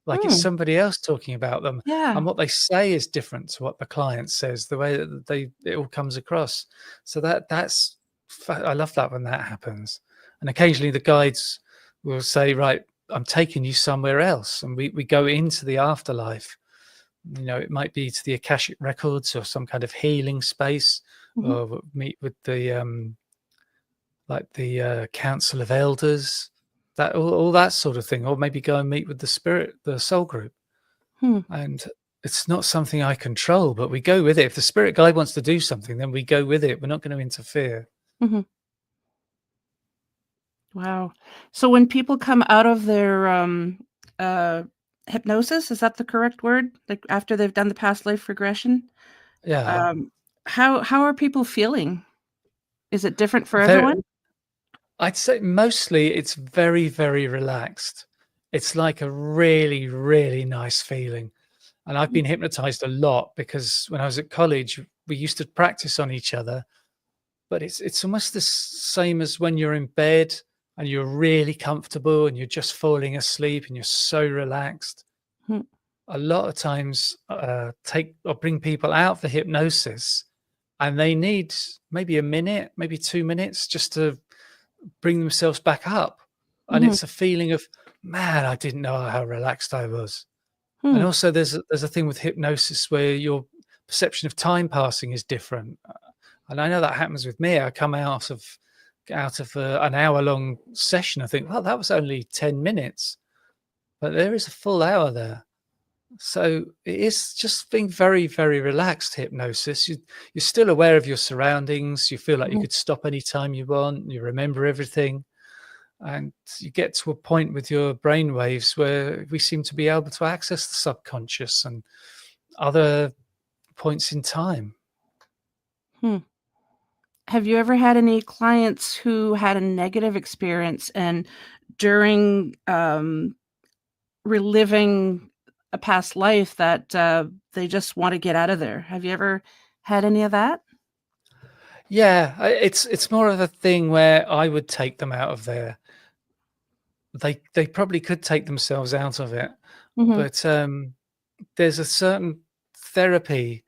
like it's Hmm. somebody else talking about them. Yeah. And what they say is different to what the client says, the way that it all comes across. So I love that when that happens. And occasionally the guides will say, right, I'm taking you somewhere else. And we go into the afterlife. It might be to the Akashic records or some kind of healing space, Mhm. or meet with the council of elders, that all that sort of thing, or maybe go and meet with the soul group. Hmm. And it's not something I control, but we go with it. If the spirit guide wants to do something, then we go with it. We're not going to interfere. Mhm. Wow. So when people come out of their uh, hypnosis, is that the correct word? Like after they've done the past life regression, Yeah, um, how are people feeling? Is it different for very. everyone? I'd say mostly it's very, very relaxed. It's like a really, really nice feeling. And I've Mm. been hypnotized a lot because when I was at college, we used to practice on each other. But it's almost the same as when you're in bed and you're really comfortable and you're just falling asleep and you're so relaxed. Hmm. A lot of times, take or bring people out of the hypnosis, and they need maybe a minute, maybe 2 minutes, just to bring themselves back up. And Mhm. it's a feeling of, man, I didn't know how relaxed I was. And Hmm. also, there's a thing with hypnosis where your perception of time passing is different. And I know that happens with me. I come out of an hour-long session, I think, "Well, that was only 10 minutes," but there is a full hour there. So it is just being very, very relaxed hypnosis. You're still aware of your surroundings. You feel like you Mhm. could stop any time you want. You remember everything, and you get to a point with your brain waves where we seem to be able to access the subconscious and other points in time. Hmm. Have you ever had any clients who had a negative experience and during reliving a past life that they just want to get out of there? Have you ever had any of that? Yeah, it's more of a thing where I would take them out of there. They probably could take themselves out of it, Mhm. but there's a certain therapy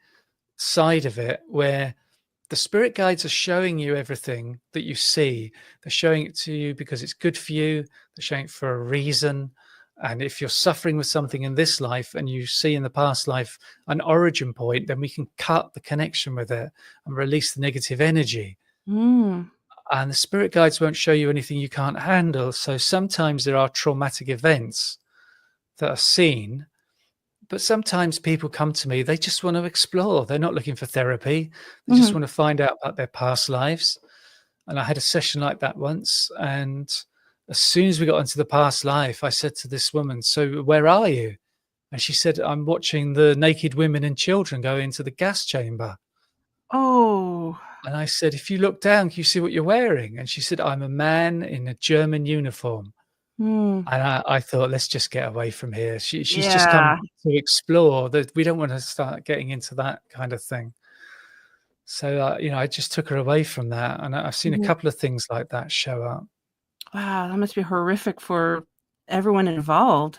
side of it where the spirit guides are showing you everything that you see. They're showing it to you because it's good for you. They're showing it for a reason. And if you're suffering with something in this life and you see in the past life an origin point, then we can cut the connection with it and release the negative energy. Mm. And the spirit guides won't show you anything you can't handle. So sometimes there are traumatic events that are seen, but sometimes people come to me, they just want to explore. They're not looking for therapy. They just Mhm. want to find out about their past lives. And I had a session like that once. And as soon as we got into the past life, I said to this woman, "So where are you?" And she said, "I'm watching the naked women and children go into the gas chamber." Oh. And I said, "If you look down, can you see what you're wearing?" And she said, "I'm a man in a German uniform." Mm. And I thought, "Let's just get away from here." She's just come Yeah. to explore. That we don't want to start getting into that kind of thing. So, I just took her away from that, and I've seen a Mhm. couple of things like that show up. Wow, that must be horrific for everyone involved.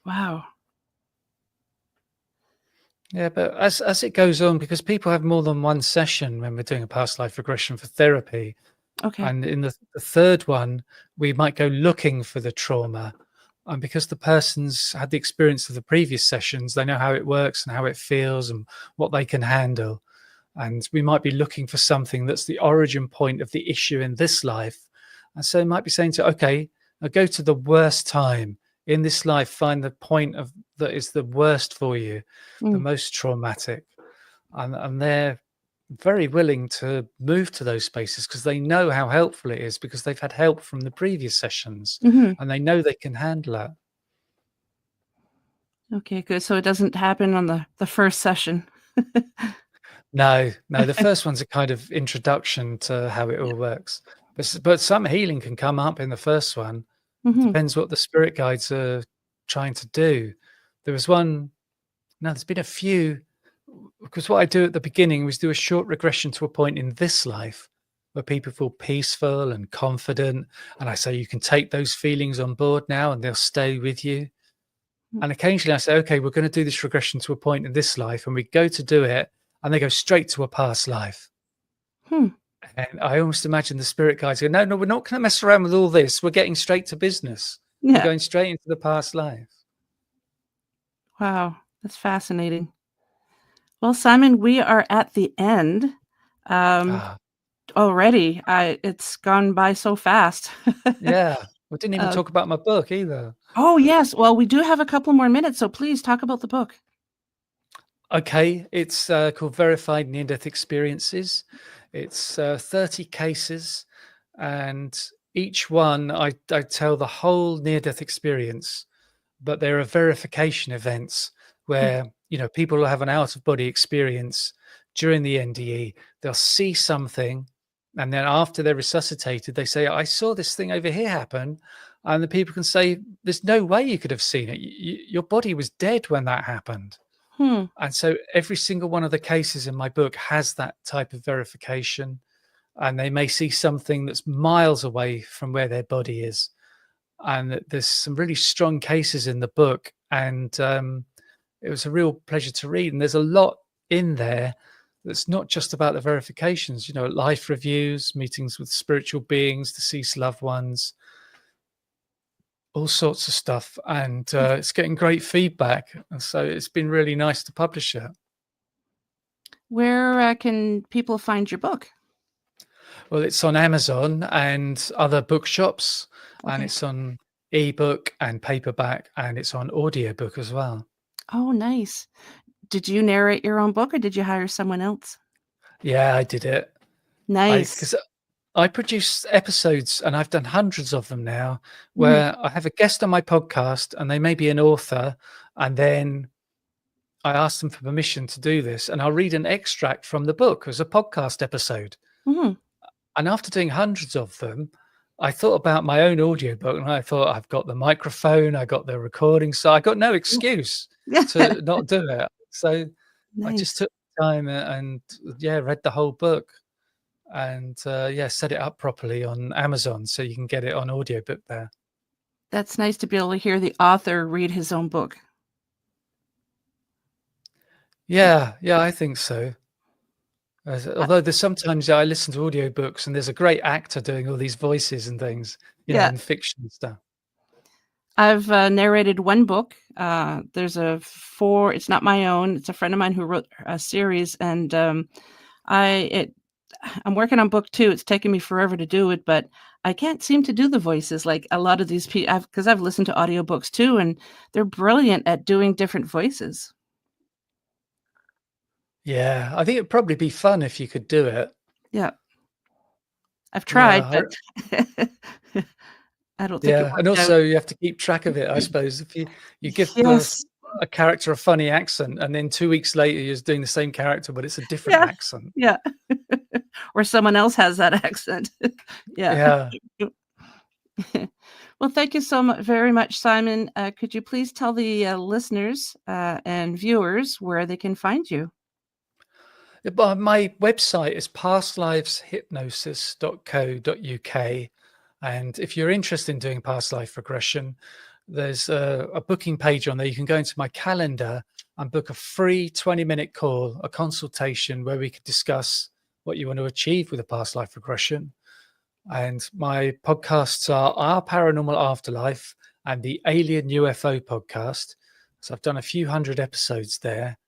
Wow. Yeah, but as it goes on, because people have more than one session when we're doing a past life regression for therapy, Okay. and in the third one, we might go looking for the trauma. And because the person's had the experience of the previous sessions, they know how it works and how it feels and what they can handle. And we might be looking for something that's the origin point of the issue in this life. And so it might be saying to, okay, now go to the worst time in this life, find the point of that is the worst for you, the Mm. most traumatic. And they're very willing to move to those spaces because they know how helpful it is because they've had help from the previous sessions Mhm. and they know they can handle it. Okay, good. So it doesn't happen on the first session. No, no, the first one's a kind of introduction to how it Yeah. all works. But some healing can come up in the first one. It Mhm. depends what the spirit guides are trying to do. There was one no, there's been a few, because what I do at the beginning was do a short regression to a point in this life where people feel peaceful and confident, and I say, "You can take those feelings on board now, and they'll stay with you." Mm. And occasionally I say, "Okay, we're gonna do this regression to a point in this life," and we go to do it, and they go straight to a past life. Hmm. And I almost imagine the spirit guides go, no, we're not going to mess around with all this. We're getting straight to business. We're Yeah. going straight into the past life. Wow. That's fascinating. Well, Simon, we are at the end. Ah, Already. It's gone by so fast. yeah. We didn't even Uh, talk about my book either. oh, yes. Well, we do have a couple more minutes, so please talk about the book. Okay, it's called Verified Near-Death Experiences. It's 30 cases, and each one I tell the whole near-death experience, but there are verification events Hmm. where people will have an out-of-body experience during the NDE. They'll see something, and then after they're resuscitated, they say, "I saw this thing over here happen," and the people can say, "There's no way you could have seen it. Your body was dead when that happened." Hmm. And so every single one of the cases in my book has that type of verification, and they may see something that's miles away from where their body is. And there's some really strong cases in the book, and it was a real pleasure to read. And there's a lot in there that's not just about the verifications, life reviews, meetings with spiritual beings, deceased loved ones, all sorts of stuff. And it's getting great feedback. And so it's been really nice to publish it. Where can people find your book? Well, it's on Amazon and other bookshops, and Okay. it's on ebook and paperback, and it's on audiobook as well. Oh, nice. Did you narrate your own book or did you hire someone else? Yeah, I did it. Nice. Because I produce episodes, and I've done hundreds of them now, Mhm. where I have a guest on my podcast, and they may be an author, and then I ask them for permission to do this, and I'll read an extract from the book as a podcast episode. Mhm. And after doing hundreds of them, I thought about my own audiobook, and I thought, I've got the microphone, I got the recording, so I got no excuse Yeah. to not do it. So I just Nice. took time and yeah, read the whole book, and yeah, set it up properly on Amazon so you can get it on audiobook there. That's nice to be able to hear the author read his own book. Yeah, yeah, I think so. Uh, Although there's sometimes I listen to audiobooks and there's a great actor doing all these voices and things, yeah. in fiction and stuff. I've narrated one book. There's it's not my own. It's a friend of mine who wrote a series, and I it I'm working on book 2. It's taken me forever to do it, but I can't seem to do the voices like a lot of these people. Because I've listened to audiobooks too, and they're brilliant at doing different voices. Yeah, I think it'd probably be fun if you could do it. Yeah, I've tried, Yeah, but I don't think it yeah, and worked out. also you have to keep track of it, I suppose. If you give Yes. a character a funny accent, and then 2 weeks later you're doing the same character, but it's a different Yeah. accent. Yeah. Or someone else has that accent. Yeah. Yeah. Well, thank you so very much, Simon. Could you please tell the listeners and viewers where they can find you? But my website is pastlifeshypnosis.co.uk. And if you're interested in doing past life regression, there's a booking page on there. You can go into my calendar and book a free 20-minute call, a consultation where we could discuss what you want to achieve with a past life regression. And my podcasts are Our Paranormal Afterlife and the Alien UFO podcast. So I've done a few hundred episodes there.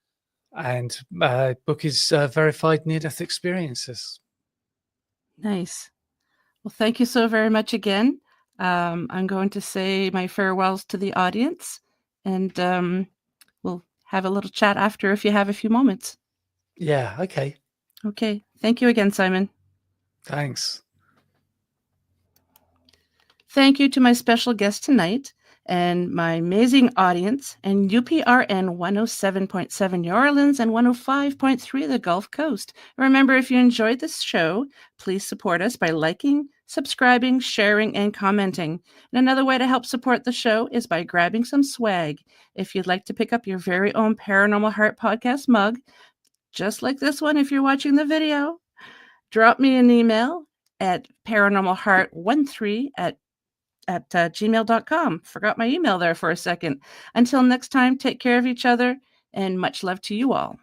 And my book is Verified Near-Death Experiences. Nice. Well, thank you so very much again. I'm going to say my farewells to the audience, and we'll have a little chat after if you have a few moments. Yeah, okay. Okay. Thank you again, Simon. Thanks. Thank you to my special guest tonight and my amazing audience and UPRN 107.7 New Orleans and 105.3 the Gulf Coast. Remember, if you enjoyed this show, please support us by liking, subscribing, sharing, and commenting. And another way to help support the show is by grabbing some swag. If you'd like to pick up your very own Paranormal Heart podcast mug, just like this one if you're watching the video, drop me an email at paranormalheart13 at gmail.com. Forgot my email there for a second. Until next time, take care of each other and much love to you all.